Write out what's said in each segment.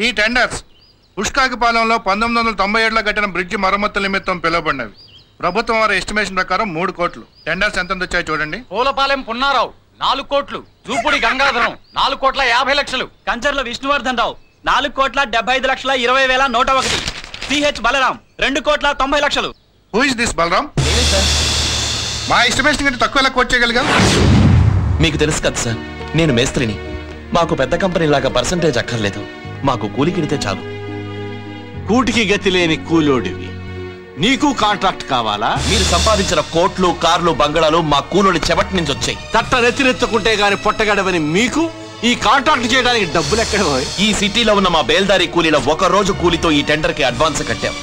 ఈ టెండర్స్ పుష్కాకిపాలెంలో 1997లో కట్టిన బ్రిడ్జి మరమ్మతుల నిమిత్తం పిలువబడినవి. ప్రభుత్వం వారి ఎస్టిమేషన్ ప్రకారం 3 కోట్లు. టెండర్స్ ఎంత వచ్చాయో చూడండి. పూలపాలెం పున్నారావు 4 కోట్లు, Jupudi Gangadharam 4,50,00,000, Kancharla Vishnuvardhan Rao 4,75,20,101, CH Balaram 2,90,00,000. Who is this Balaram? మా ఎస్టిమేషన్ కంటే తక్కువ ఎలా కోట్ చేయగలిగాం? మీకు తెలుసు కదా సార్, నేను మేస్త్రిని. మాకు పెద్ద కంపెనీ లాగా పర్సంటేజ్ అక్కర్లేదు, మాకు కూలికిడితే చాలు. కూటికి గతి లేని కూలోడివి, నీకు కాంట్రాక్ట్ కావాలా? మీరు సంపాదించిన కోట్లు, కార్లు, బంగళాలు మా కూలోడి చెవటి నుంచి వచ్చాయి. తట్ట నెత్తినెత్తుకుంటే గాని పొట్టగడవని మీకు ఈ కాంట్రాక్ట్ చేయడానికి డబ్బులు ఎక్కడ? ఈ సిటీలో ఉన్న మా బేల్దారి కూలీల 1 రోజు కూలితో ఈ టెండర్ కి అడ్వాన్స్ కట్టాం.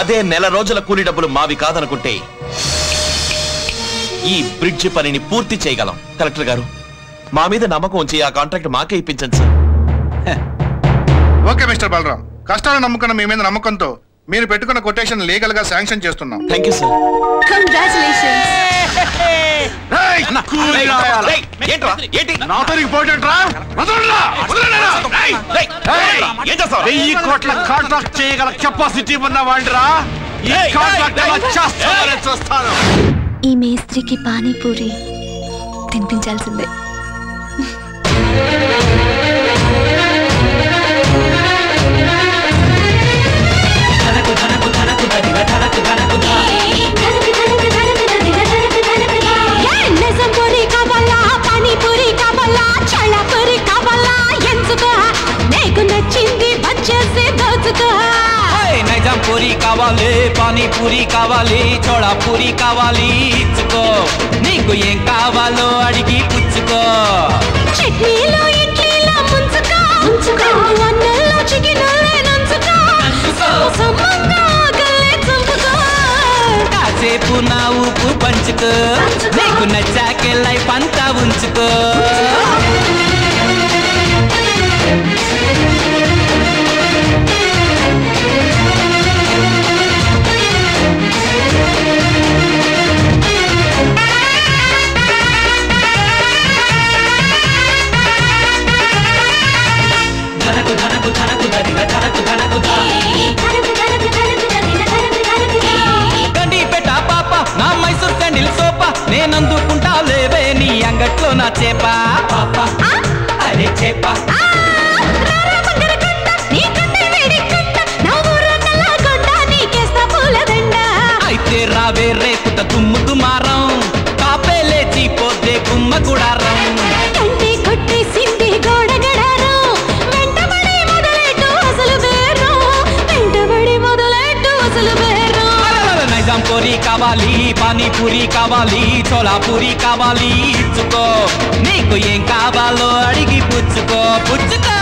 అదే నెల రోజుల కూలీ డబ్బులు మావి కాదనుకుంటే ఈ బ్రిడ్జి పనిని పూర్తి చేయగలం. కలెక్టర్ గారు, మా మీద నమ్మకం ఉంచి ఆ కాంట్రాక్ట్ మాకే ఇప్పించండి సార్. ఓకే మిస్టర్ బలరాం, కష్టాలు నమ్ముకున్న మీ మీద నమ్మకంతో మీరు పెట్టుకున్న కొటేషన్ లీగల్ గా శాంక్షన్ చేస్తున్నాం. Thank you sir. కంగ్రాచులేషన్స్. వెయ్యి కోట్ల కాంట్రాక్ట్ చేయగల కెపాసిటీ ఉన్న వాడిరా. చూస్తాను. ఈ మేస్త్రికి పానీపూరి తినిపించాల్సిందే. పూరి కావాలి, పానీపూరి కావాలి, చోళా పూరి కావాలి, ఇచ్చుకో. నీకు ఏం కావాలో అడిగి పుచ్చుకో. చట్నీలో ఇడ్లీలో ముంచుకో, అన్నంలో చికెనులే నంచుకో, సమంగా ఆకలే చంపుకో. కాసేపు నా ఊపు పంచుకో, నీకు నచ్చాకే లైఫ్ అంతా ఉంచుకో. నేనందుకుంటా లేవే నీ అంగట్లో నా చేప. అరే చేప అయితే రావే రేపుట తుమ్ము దుమారం, కాపే లేచి పోతే గుమ్మ గుడారం. నైజాం పూరి కావాలి, పానీపూరి కావాలి, చోళా పూరి కావాలి, ఇచ్చుకో. నీకు ఏం కావాలో అడిగి పుచ్చుకో, పుచ్చుకో.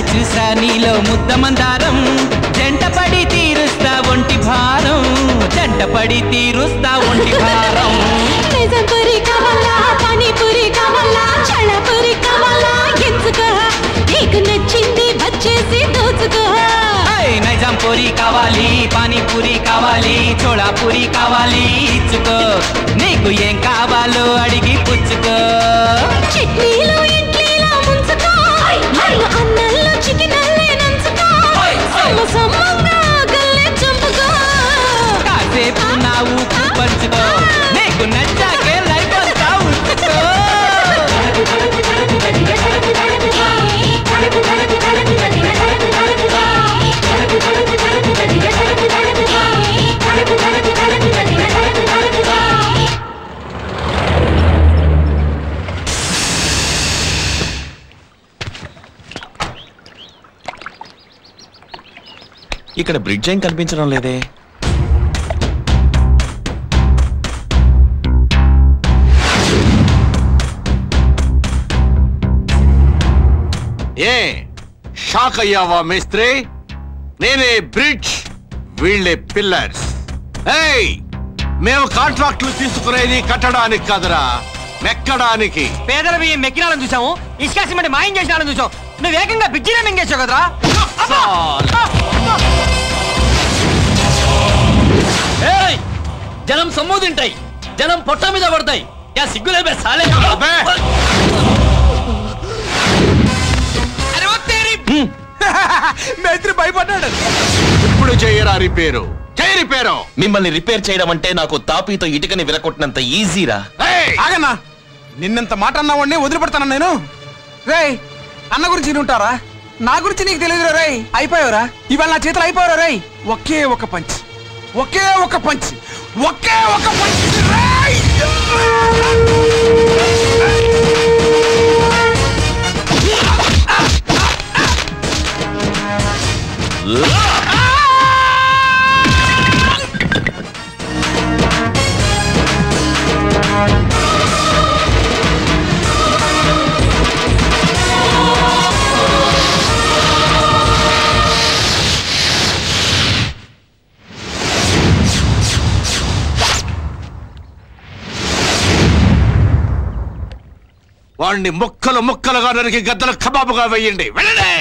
చూసా నీలో ముద్ద మందారం, జంటపడి తీరుస్తా ఒంటి భారం, జంటపడి తీరుస్తా ఒంటి భారం. పూరి కావాలా, పానీపూరి కావాలా, చోళా పూరి కావాలా, ఎంచుకో. నీకు నచ్చింది వచ్చేసి దోచుకో. నైజాం పూరి కావాలి, పానీపూరి కావాలి, చోళా పూరి కావాలి, ఇచ్చుకో. నీకు ఏం కావాలో అడిగి పుచ్చుకో. చట్నీలో ఇడ్లీలో ముంచుకో, అన్నంలో చికెనులే నంచుకో, సమంగా ఆకలే చంపుకో. కాసేపు నా ఊపు పంచుకో, నీకు నచ్చాకే లైఫ్ అంతా ఉంచుకో. ఇక్కడ బ్రిడ్జ్ ఏం కనిపించడం లేదే. ఏ షాక్ అయ్యావా మేస్త్రి? నేనే బ్రిడ్జ్, వీళ్ళే పిల్లర్స్. ఏయ్, మేము కాంట్రాక్టులు తీసుకునేది కట్టడానికి కాదురా, మెక్కడానికి. పేదల బియ్యం మెక్కినాలని చూసాము, ఇసుక సిమెంట్ మాయం చేసినాలని చూసాం. నువ్వు ఏకంగా బిజ్జీనే మింగేసావు కదరా. జనం సొమ్ము తింటాయి, జనం పొట్ట మీద పడతాయి. సిగ్గులే సాలే. మేస్త్రి భయపడ్డాడు. ఇప్పుడు చేయరా రిపేరు, రిపేరు. మిమ్మల్ని రిపేర్ చేయడం అంటే నాకు తాపీతో ఇటుకని విరగొట్టినంత ఈజీరా. ఆగన్నా, నిన్నంత మాట అన్నావాడిని వదిలిపెడతాను నేను. రేయ్, అన్న గురించి ఉంటారా, నా గురించి నీకు తెలియదురా. రేయ్, అయిపోయావురా, ఇవాళ నా చేతులు అయిపోయారా. రేయ్, ఒకే ఒక పంచ్, ఒకే ఒక పంచ్, ఒకే ఒక పంచ్. వాడిని ముక్కలు ముక్కలుగా నరికి గద్దలు కబాబుగా వేయండి. వెళ్ళండి.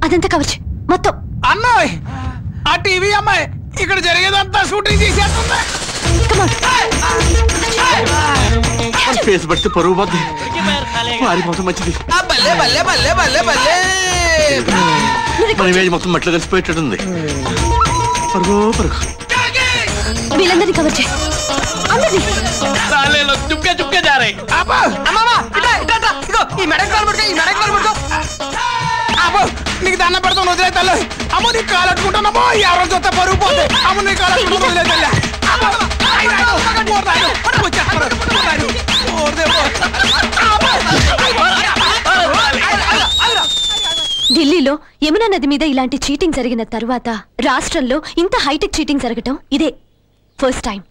అదంతా కావచ్చు మొత్తం. అమ్మాయి, ఆ టీవీ అమ్మాయి ఇక్కడ జరిగేదంతా షూటింగ్ చేసేస్తుంది. ఫేస్ పడితే పరువు పోద్ది, పారిపోవడం మంచిది. మన ఇమేజ్ మొత్తం మట్లో కలిసిపోయేటట్టుంది. పరుగు పరుగు. వీళ్ళందరినీ కవర్ చేయి. అందరినీ చుక్కే చుక్కే జారే. ఈ మెడకు కాలు పడుకో, ఈ మెడకు కాలు పడుకో. నీకు దండం పెడతాను, వదిలే తల్లి. అమ్మ, నీకు కాలు అట్టుకుంటానమ్మో, ఎవరో చూస్తే పరుగు పోతే. అమ్మ, నీకు కాలు అట్టుకుంటా, వదిలే తల్లి. ఢిల్లీలో యమునా నది మీద ఇలాంటి చీటింగ్ జరిగిన తర్వాత రాష్ట్రంలో ఇంత హైటెక్ చీటింగ్ జరగటం ఇదే ఫస్ట్ టైం.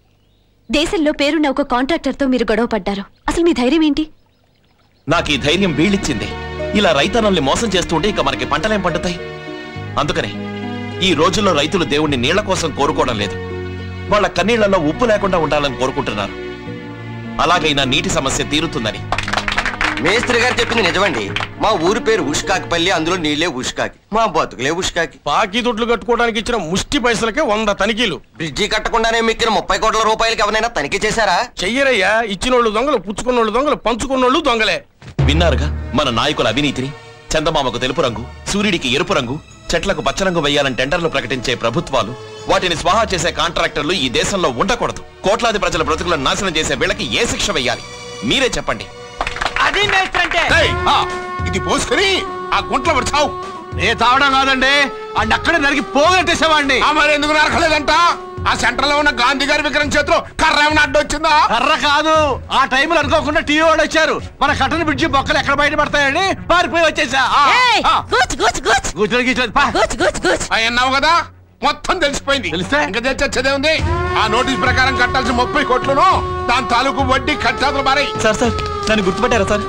దేశంలో పేరున్న ఒక కాంట్రాక్టర్ తో మీరు గొడవ పడ్డారు. అసలు మీ ధైర్యం ఏంటి? నాకు ఈ ధైర్యం వీళ్ళిచ్చింది. ఇలా రైతన్నల్ని మోసం చేస్తుంటే ఇక మనకి పంటలేం పండుతాయి. అందుకనే ఈ రోజుల్లో రైతులు దేవుణ్ణి నీళ్ల కోసం కోరుకోవడం లేదు, వాళ్ళ కన్నీళ్లలో ఉప్పు లేకుండా ఉండాలని కోరుకుంటున్నారు. అలాగైనా నీటి సమస్య తీరుతుందని. మేస్త్రి గారు చెప్పింది నిజమండి. మా ఊరి పేరు ఉష్కాకిపల్లి, అందులో నీళ్లే ఉష్కాకి, మా బతుకులే ఉష్కాకి. పాకి దొడ్లు కట్టుకోవడానికి ఇచ్చిన ముష్టి పైసలకే 100 తనిఖీలు. బ్రిడ్జి కట్టకుండానే మిక్కిన 30 కోట్ల రూపాయలకి ఎవరైనా తనిఖీ చేశారా? చెయ్యరయ్యా. ఇచ్చినోళ్ళు దొంగలు, పుచ్చుకున్నోళ్ళు దొంగలు, పంచుకున్నోళ్ళు దొంగలే. విన్నారుగా మన నాయకుల అవినీతిని. చందమామకు తెలుపు రంగు, సూర్యుడికి ఎరుపు రంగు, చెట్లకు పచ్చరంగు వేయాలని టెండర్లు ప్రకటించే ప్రభుత్వాలు, వాటిని స్వాహా చేసే కాంట్రాక్టర్లు ఈ దేశంలో ఉండకూడదు. కోట్లాది ప్రజల బ్రతుకులను నాశనం చేసే వీళ్ళకి ఏ శిక్ష వేయాలి? మీరే చెప్పండి. అది మేస్త్రి అంటే. ఇది పోసుకుని ఆ గుంట్లో పడిచావు. ఏ తావడం కాదండి, అండ్ అక్కడే నరికి పోగొట్టేసేవాడిని. మరి ఎందుకు నరకలేదంట? ఆ సెంటర్ లో ఉన్న గాంధీ గారి విగ్రహం చేతిలో కర్ర ఏమైనా అడ్డు వచ్చిందా? కర్ర కాదు, ఆ టైంలో అనుకోకుండా టీవీ వాళ్ళు వచ్చారు. మన కట్టన బ్రిడ్జి బొక్కలు ఎక్కడ బయట పడతాయని పారిపోయి వచ్చేసా. అన్నావు కదా, మొత్తం తెలిసిపోయింది. తెలిస్తే ఇంకా తెచ్చే ఉంది. ఆ నోటీస్ ప్రకారం కట్టాల్సిన 30 కోట్లను దాని తాలూకు వడ్డీ ఖర్చాలు మారాయి. సార్ నన్ను గుర్తుపట్టారా సార్?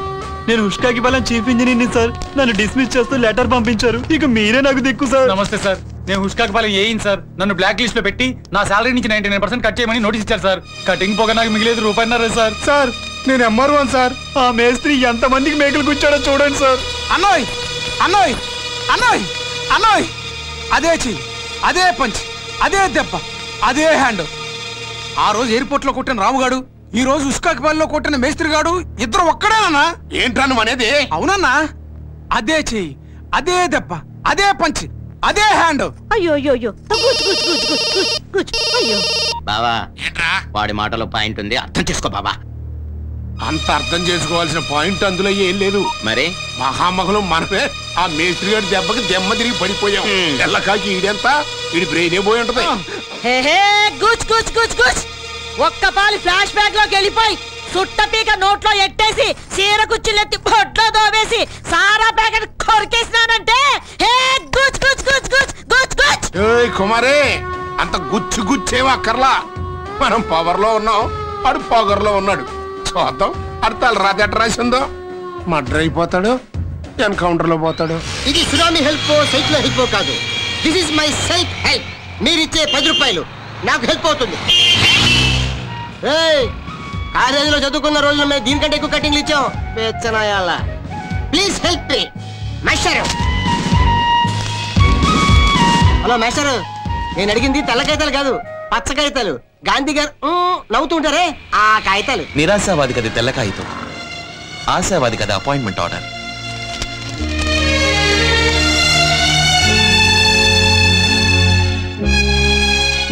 నేను హుష్కాకి పాలెం చీఫ్ ఇంజనీర్ని సార్. నన్ను డిస్మిస్ చేస్తూ లెటర్ పంపించారు. ఇక మీరే నాకు దిక్కు సార్. నమస్తే సార్, నేను హుష్కాకి పాలెం ఏయింది సార్. నన్ను బ్లాక్ లిస్ట్ లో పెట్టి నా శాలరీ నుంచి 99% కట్ చేయమని నోటీస్ ఇచ్చారు సార్. కటింగ్ పోగా నాకు మిగిలేదు రూపాయన్నర సార్. సార్ నేను ఎంఆర్1 సార్. ఆ మేస్త్రి ఎంత మందికి మేకలు కూర్చాడో చూడండి సార్. అన్నోయ్ అన్నోయ్ అన్నోయ్ అన్నోయ్, అదే చెయ్యి, అదే పంచ్, అదే దెబ్బ, అదే హ్యాండ్. ఆ రోజు ఎయిర్పోర్ట్ లో కొట్టిన రాముగాడు, ఈ రోజు ఉస్కాకిపల్లిలో కొట్టిన మేస్త్రిగాడు ఇద్దరు ఒక్కడేనా? ఏంట్రా నువ్వు అనేది? అవునన్నా, అదే చెయ్యి, అదే దెబ్బ, అదే పంచ్, అదే హ్యాండ్. అయ్యో బావా, వాడి మాటలో పాయింట్ ఉంది, అర్థం చేసుకో బాబా. అంత అర్థం చేసుకోవాల్సిన పాయింట్ అందులో ఏం లేదు. మరి మహామహులం మనమే ఆ మేస్త్రి గారి దెబ్బకి దెమ్మ తిరిగి పడిపోయాం. ఎల్లకాకి ఈడెంత, ఈడి బ్రెయినే పోయి ఉంటది. ఒక్క పాలి ఫ్లాష్ బ్యాక్ లోకి వెళ్ళిపోయి సుట్ట పీక నోట్లో ఎట్టేసి చీర కుచ్చులెత్తి పొట్లో దోవేసి సారా ప్యాకెట్ కొరికేసినానంటే కుమారే, అంత గుచ్చి గుచ్చేమో అక్కర్లా. మనం పవర్ లో ఉన్నాం, అడు పవర్ లో ఉన్నాడు. చూద్దాం అర్థాలు రాదు ఎట్ట రాసిందో. మర్డర్ అయిపోతాడు, ఎన్కౌంటర్ లో పోతాడు. ఇది సునామీ హెల్ప్ సైట్ లో హెల్ప్ కాదు. This is my self help. మీరిచ్చే 10 రూపాయలు నాకు హెల్ప్ అవుతుంది. కాలేజీలో చదువుకున్న రోజులు మేము దీనికంటే ఎక్కువ కటింగ్లు ఇచ్చాం. పెచ్చనాయాల, please help me. Master, hello master, నేను అడిగింది తెల్ల కాగితాలు కాదు, పచ్చ కాగితాలు. గాంధీ గారు నవ్వుతుంటారే ఆ కాగితాలు. నిరాశావాది కదా తెల్ల కాగితం, ఆశావాది కదా అపాయింట్మెంట్ ఆర్డర్.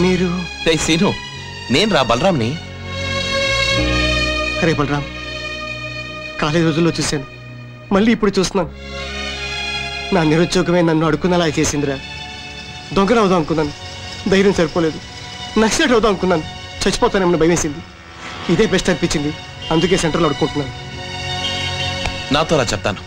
మీరు సీను, నేను రా బలరాంని. అరే బలరాం, కాలేజీ రోజుల్లో చూశాను, మళ్ళీ ఇప్పుడు చూస్తున్నాను. నా నిరుద్యోగమే నన్ను అడుక్కునేలా చేసిందిరా. దొంగలు అవుదాం అనుకున్నాను, ధైర్యం సరిపోలేదు. నక్సలైట్ అవుదాం అనుకున్నాను, చచ్చిపోతానేమో భయం వేసింది. ఇదే బెస్ట్ అనిపించింది, అందుకే సెంటర్లో అడుక్కుంటున్నాను. నాతో రా చెప్తాను.